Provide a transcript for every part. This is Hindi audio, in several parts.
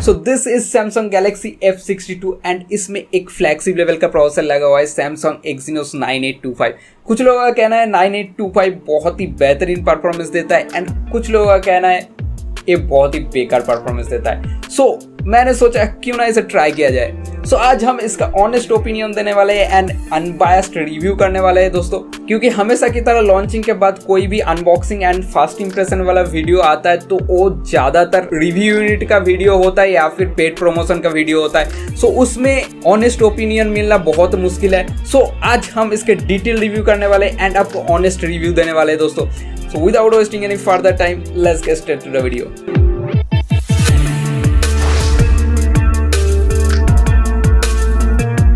So this is Samsung Galaxy F62 and इसमें एक फ्लैगशिप लेवल का प्रोसेसर लगा हुआ है Samsung Exynos 9825। कुछ लोगों का कहना है 9825 बहुत ही बेहतरीन परफॉर्मेंस देता है एंड कुछ लोगों का कहना है ये बहुत ही बेकार परफॉर्मेंस देता है। सो मैंने सोचा क्यों ना इसे ट्राई किया जाए। सो आज हम इसका ऑनेस्ट ओपिनियन देने वाले हैं एंड अनबायस्ड रिव्यू करने वाले हैं दोस्तों, क्योंकि हमेशा की तरह लॉन्चिंग के बाद कोई भी अनबॉक्सिंग एंड फर्स्ट इंप्रेशन वाला वीडियो आता है तो वो ज़्यादातर रिव्यू यूनिट का वीडियो होता है या फिर पेड प्रमोशन का वीडियो होता है। सो उसमें ऑनेस्ट ओपिनियन मिलना बहुत मुश्किल है। सो आज हम इसके डिटेल रिव्यू करने वाले हैं एंड आपको ऑनेस्ट रिव्यू देने वाले हैं दोस्तों। So without wasting any further time, let's get straight to the video.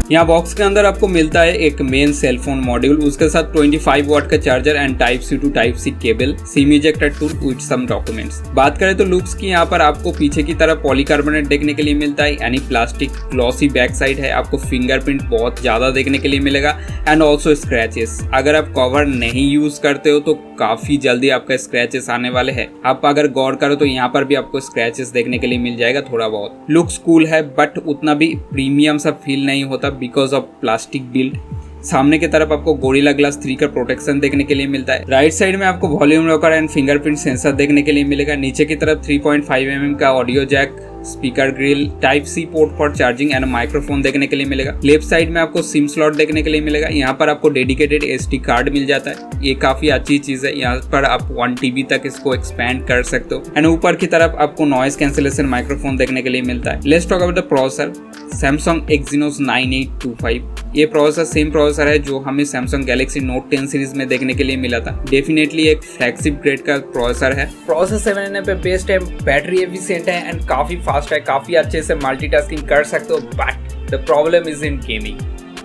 यहाँ बॉक्स के अंदर आपको मिलता है एक मेन सेल फोन मॉड्यूल, उसके साथ 25 वाट का charger and type C to type C cable, sim ejector tool with some documents. बात करें तो लुक्स की, यहाँ पर आपको पीछे की तरफ पॉलीकार्बोनेट देखने के लिए मिलता है, यानी प्लास्टिक ग्लॉसी बैक साइड है। आपको फिंगरप्रिंट बहुत ज्यादा देखने के लिए मिलेगा एंड ऑल्सो स्क्रैचेस। अगर आप कवर नहीं यूज करते हो तो काफी जल्दी आपका स्क्रैचेस आने वाले हैं। आप अगर गौर करो तो यहाँ पर भी आपको स्क्रैचेस देखने के लिए मिल जाएगा थोड़ा बहुत। लुक्स कूल है बट उतना भी प्रीमियम सा फील नहीं होता बिकॉज ऑफ प्लास्टिक बिल्ड। सामने की तरफ आपको गोरिल्ला ग्लास 3 का प्रोटेक्शन देखने के लिए मिलता है। राइट साइड में आपको volume locker and fingerprint sensor देखने के लिए मिलेगा। नीचे की तरफ 3.5 mm का audio jack, speaker grill, type C port for charging and microphone देखने के लिए मिलेगा। लेफ्ट साइड में आपको सिम स्लॉट देखने के लिए मिलेगा। यहाँ पर आपको डेडिकेटेड SD कार्ड मिल जाता है, ये काफी अच्छी चीज है। यहाँ पर आप 1 TB तक इसको एक्सपेंड कर सकते हो एंड ऊपर की तरफ आपको नॉइज कैंसिलेशन माइक्रोफोन देखने के लिए मिलता है। Let's talk about the processor Samsung Exynos 9825। ये प्रोसेसर सेम प्रोसेसर है जो हमें Samsung Galaxy Note 10 सीरीज में देखने के लिए मिला था। डेफिनेटली एक फ्लैगशिप ग्रेड का प्रोसेसर है। प्रोसेसर 7nm पे बेस्ड है, बैटरी एफिशिएंट है एंड काफी फास्ट है, काफी अच्छे से मल्टीटास्किंग कर सकते हो। But the problem is in gaming.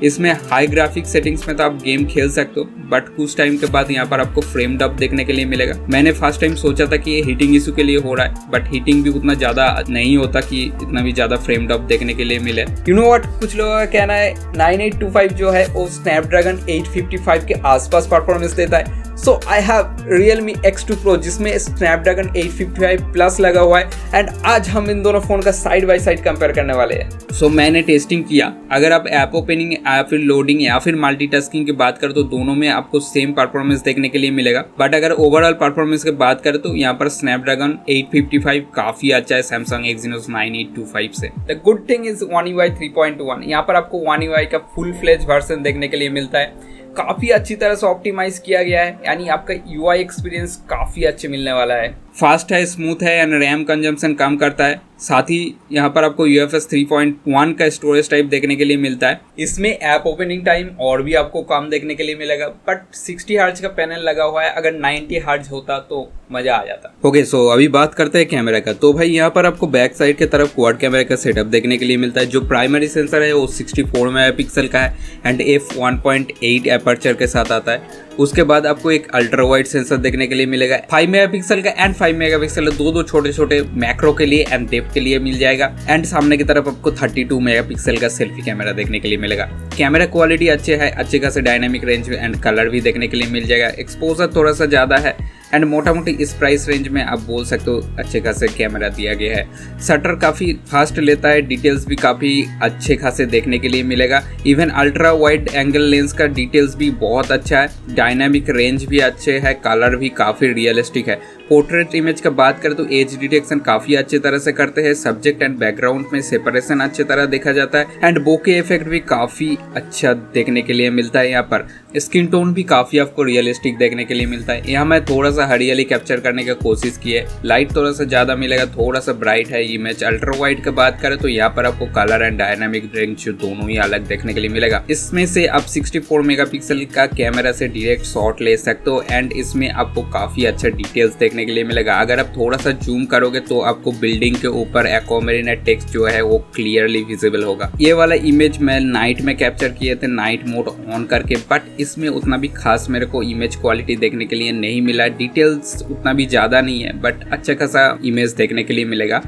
इसमें हाई ग्राफिक सेटिंग्स में तो आप गेम खेल सकते हो बट कुछ टाइम के बाद यहाँ पर आपको फ्रेम ड्रॉप देखने के लिए मिलेगा। मैंने फर्स्ट टाइम सोचा था कि ये हीटिंग इशू के लिए हो रहा है बट हीटिंग भी उतना ज्यादा नहीं होता कि इतना भी ज्यादा फ्रेम ड्रॉप देखने के लिए मिले। यू नो व्हाट, कुछ लोगों का कहना है 9825 जो है वो स्नैपड्रैगन 855 के आसपास परफॉर्मेंस देता है। So I have Realme X2 Pro जिसमें स्नैपड्रैगन 855 प्लस लगा हुआ है एंड आज हम इन दोनों फोन का साइड बाय साइड कंपेयर करने वाले हैं। सो मैंने टेस्टिंग किया। अगर आप ऐप ओपनिंग या फिर लोडिंग या फिर मल्टीटास्किंग की बात करें तो दोनों में आपको सेम परफॉर्मेंस देखने के लिए मिलेगा। बट अगर ओवरऑल परफॉर्मेंस की बात करें तो यहाँ पर स्नैपड्रैगन 855 काफी अच्छा है Samsung Exynos 9825 से। The good thing is One UI 3.1। यहाँ पर आपको One UI का फुल फ्लेज वर्जन देखने के लिए मिलता है। काफी अच्छी तरह से ऑप्टिमाइज किया गया है, यानी आपका UI एक्सपीरियंस काफी अच्छे मिलने वाला है। फास्ट है, स्मूथ है एंड रैम कंजम्पशन कम करता है। साथ ही यहाँ पर आपको UFS 3.1 का स्टोरेज टाइप देखने के लिए मिलता है। इसमें ऐप ओपनिंग टाइम और भी आपको कम देखने के लिए मिलेगा बट 60 हर्ट्ज का पैनल लगा हुआ है। अगर 90 हर्ट्ज होता तो मजा आ जाता। ओके, सो अभी बात करते हैं कैमरा का। तो भाई यहाँ पर आपको बैक साइड की तरफ क्वाड कैमरा का सेटअप देखने के लिए मिलता है। जो प्राइमरी सेंसर है वो 64 मेगापिक्सल का है एंड f1.8 एपर्चर के साथ आता है। उसके बाद आपको एक अल्ट्रा वाइड सेंसर देखने के लिए मिलेगा 5 मेगापिक्सल का एंड 5 मेगापिक्सल दो छोटे छोटे मैक्रो के लिए एंड डेप्थ के लिए मिल जाएगा। एंड सामने की तरफ आपको 32 मेगापिक्सल का सेल्फी कैमरा देखने के लिए मिलेगा। कैमरा क्वालिटी अच्छे है, अच्छे खासे डायनामिक रेंज एंड कलर भी देखने के लिए मिल जाएगा। एक्सपोजर थोड़ा सा ज्यादा है एंड मोटा मोटी इस प्राइस रेंज में आप बोल सकते हो अच्छे खासे कैमरा दिया गया है। शटर काफ़ी फास्ट लेता है, डिटेल्स भी काफ़ी अच्छे खासे देखने के लिए मिलेगा। Even ultra wide angle lens का डिटेल्स भी बहुत अच्छा है, डायनामिक रेंज भी अच्छे है, कलर भी काफ़ी रियलिस्टिक है। पोर्ट्रेट इमेज का बात करें तो एज डिटेक्शन काफ़ी अच्छी तरह से करते हैं। सब्जेक्ट एंड बैकग्राउंड में सेपरेशन अच्छी तरह देखा जाता है एंड बोके इफेक्ट भी काफ़ी अच्छा देखने के लिए मिलता है। यहाँ पर स्किन टोन भी काफ़ी आपको रियलिस्टिक देखने के लिए मिलता है। यहाँ मैं थोड़ा सा हरियाली कैप्चर करने की कोशिश की है, लाइट थोड़ा सा ज़्यादा मिलेगा, थोड़ा सा ब्राइट है इमेज। अल्ट्रा वाइड की बात करें तो यहाँ पर आपको कलर एंड डायनामिक रेंज दोनों ही अलग देखने के लिए मिलेगा। इसमें से आप 64 मेगापिक्सल का कैमरा से डायरेक्ट शॉट ले सकते हो एंड इसमें आपको काफ़ी अच्छा डिटेल्स देखने के लिए मिलेगा। अगर आप थोड़ा सा जूम करोगे तो आपको बिल्डिंग के ऊपर एक्वामेरिन टेक्स्ट जो है वो क्लियरली विजिबल होगा। ये वाला इमेज मैं नाइट में कैप्चर किए थे, नाइट मोड ऑन करके, बट इसमें उतना भी खास मेरे को इमेज क्वालिटी देखने के लिए नहीं मिला। डिटेल्स उतना भी ज़्यादा नहीं है बट अच्छा खासा इमेज देखने के लिए मिलेगा।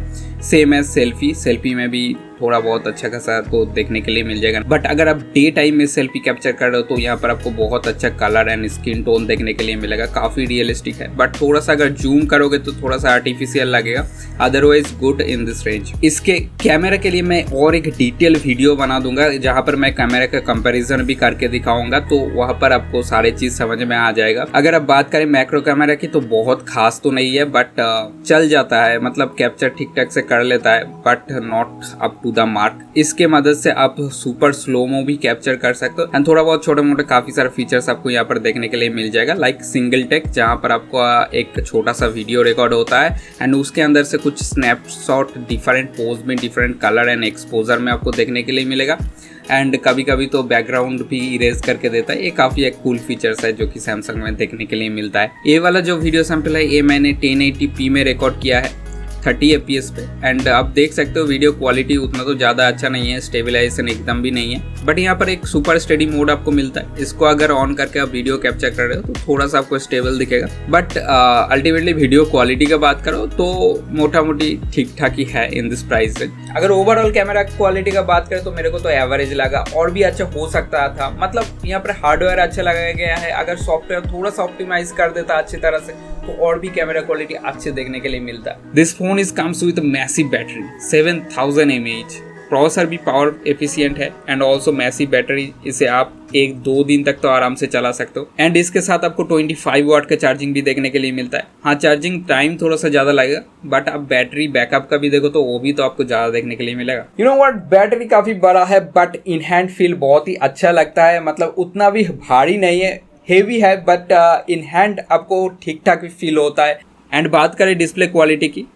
सेम है सेल्फी में भी थोड़ा बहुत अच्छा खासा आपको देखने के लिए मिल जाएगा। बट अगर आप डे टाइम में सेल्फी कैप्चर कर रहे हो तो यहाँ पर आपको बहुत अच्छा कलर एंड स्किन टोन देखने के लिए मिलेगा, काफी रियलिस्टिक है। बट थोड़ा सा अगर जूम करोगे तो थोड़ा सा आर्टिफिशियल लगेगा, otherwise good in this range. इसके कैमरा के लिए मैं और एक डिटेल वीडियो बना दूंगा जहां पर मैं कैमरा का कंपैरिजन भी करके दिखाऊंगा, तो वहां पर आपको सारी चीज समझ में आ जाएगा। अगर आप बात करें मैक्रो कैमरा की तो बहुत खास तो नहीं है, बट चल जाता है, मतलब कैप्चर ठीक ठाक से कर लेता है, but not up to the mark. इसके मदद से आप सुपर स्लोमो भी कैप्चर कर सकते हो एंड थोड़ा बहुत छोटे मोटे काफी सारे फीचर्स आपको यहाँ पर देखने के लिए मिल जाएगा, लाइक सिंगल टेक जहाँ पर आपको एक छोटा सा वीडियो रिकॉर्ड होता है एंड उसके अंदर से कुछ स्नैपशॉट डिफरेंट पोज में डिफरेंट कलर एंड एक्सपोजर में आपको देखने के लिए मिलेगा एंड कभी कभी तो बैकग्राउंड भी इरेज करके देता है। ये काफ़ी एक कूल फीचर्स है जो कि सैमसंग में देखने के लिए मिलता है। ये वाला जो वीडियो सैंपल है ये मैंने 1080p में रिकॉर्ड किया है 30 fps पे एंड आप देख सकते हो वीडियो क्वालिटी उतना तो ज़्यादा अच्छा नहीं है, स्टेबलाइजेशन एकदम भी नहीं है, बट यहाँ पर एक सुपर स्टेडी मोड आपको मिलता है। इसको अगर ऑन करके आप वीडियो कैप्चर कर रहे हो तो थोड़ा सा आपको स्टेबल दिखेगा, बट अल्टीमेटली वीडियो क्वालिटी का बात करो तो मोटा मोटी ठीक ठाक ही है इन दिस प्राइस रेंज। अगर ओवरऑल कैमरा क्वालिटी का बात करें तो मेरे को तो एवरेज लगा, और भी अच्छा हो सकता था। मतलब यहाँ पर हार्डवेयर अच्छा लगाया गया है, अगर सॉफ्टवेयर थोड़ा सा ऑप्टिमाइज कर देता अच्छी तरह से तो और भी कैमरा क्वालिटी अच्छे देखने के लिए मिलता है। This phone is comes with massive battery 7000 mAh, processor भी पावर एफिशिएंट है एंड ऑल्सो मैसिव बैटरी, इसे आप 1-2 दिन तक तो आराम से चला सकते हो एंड इसके साथ आपको 25 वाट का चार्जिंग भी देखने के लिए मिलता है। हाँ, चार्जिंग टाइम थोड़ा सा ज्यादा लगेगा, बट आप बैटरी बैकअप का भी देखो तो वो भी तो आपको ज्यादा देखने के लिए मिलेगा। यू नो व्हाट, बैटरी काफी बड़ा है बट इन हैंड फील बहुत ही अच्छा लगता है, मतलब उतना भी भारी नहीं है, हेवी है, बट इन हैंड आपको ठीक ठाक भी फील होता है। एंड बात करें डिस्प्ले क्वालिटी की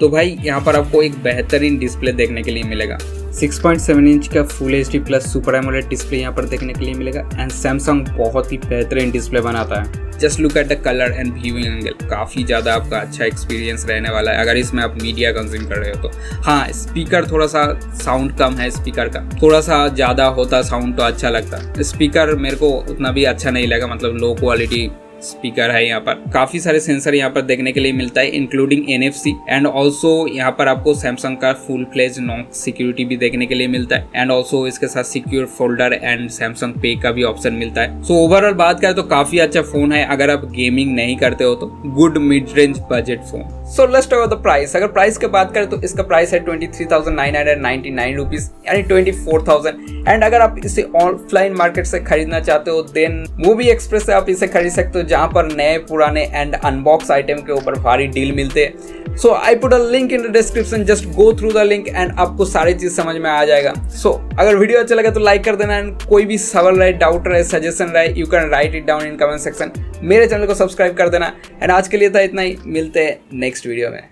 तो भाई यहाँ पर आपको एक बेहतरीन डिस्प्ले देखने के लिए मिलेगा। 6.7 इंच का full HD plus super AMOLED display यहाँ पर देखने के लिए मिलेगा एंड सैमसंग बहुत ही बेहतरीन डिस्प्ले बनाता है। Just look at the colour and viewing angle, काफ़ी ज़्यादा आपका अच्छा एक्सपीरियंस रहने वाला है अगर इसमें आप मीडिया कंज्यूम कर रहे हो तो। हाँ, स्पीकर थोड़ा सा साउंड कम है, स्पीकर का थोड़ा सा ज़्यादा होता साउंड तो अच्छा लगता। स्पीकर मेरे को उतना भी अच्छा नहीं लगा, मतलब लो क्वालिटी स्पीकर है। यहाँ पर काफी सारे सेंसर यहाँ पर देखने के लिए मिलता है इंक्लूडिंग NFC एंड ऑल्सो यहाँ पर आपको सैमसंग का फुल फ्लेज नॉक सिक्योरिटी भी देखने के लिए मिलता है एंड ऑल्सो इसके साथ सिक्योर फोल्डर एंड सैमसंग पे का भी ऑप्शन मिलता है। सो ओवरऑल बात करें तो काफी अच्छा फोन है अगर आप गेमिंग नहीं करते हो तो, good mid range budget phone. So let's talk about the price. अगर प्राइस की बात करें तो इसका प्राइस है 23,999 रुपीज यानी 24,000 एंड अगर आप इसे ऑफलाइन मार्केट से खरीदना चाहते हो देन मूवी एक्सप्रेस से आप इसे खरीद सकते हो जहां पर नए पुराने एंड अनबॉक्स आइटम के ऊपर भारी डील मिलते हैं। So I put a link in the description, just go through the link and आपको सारी चीज समझ में आ जाएगा। सो अगर वीडियो अच्छा लगा तो लाइक कर देना एंड कोई भी सवाल रहे, डाउट रहे, सजेशन रहे, you can write it down in comment section. मेरे चैनल को सब्सक्राइब कर देना एंड आज के लिए था इतना ही, मिलते हैं नेक्स्ट वीडियो में।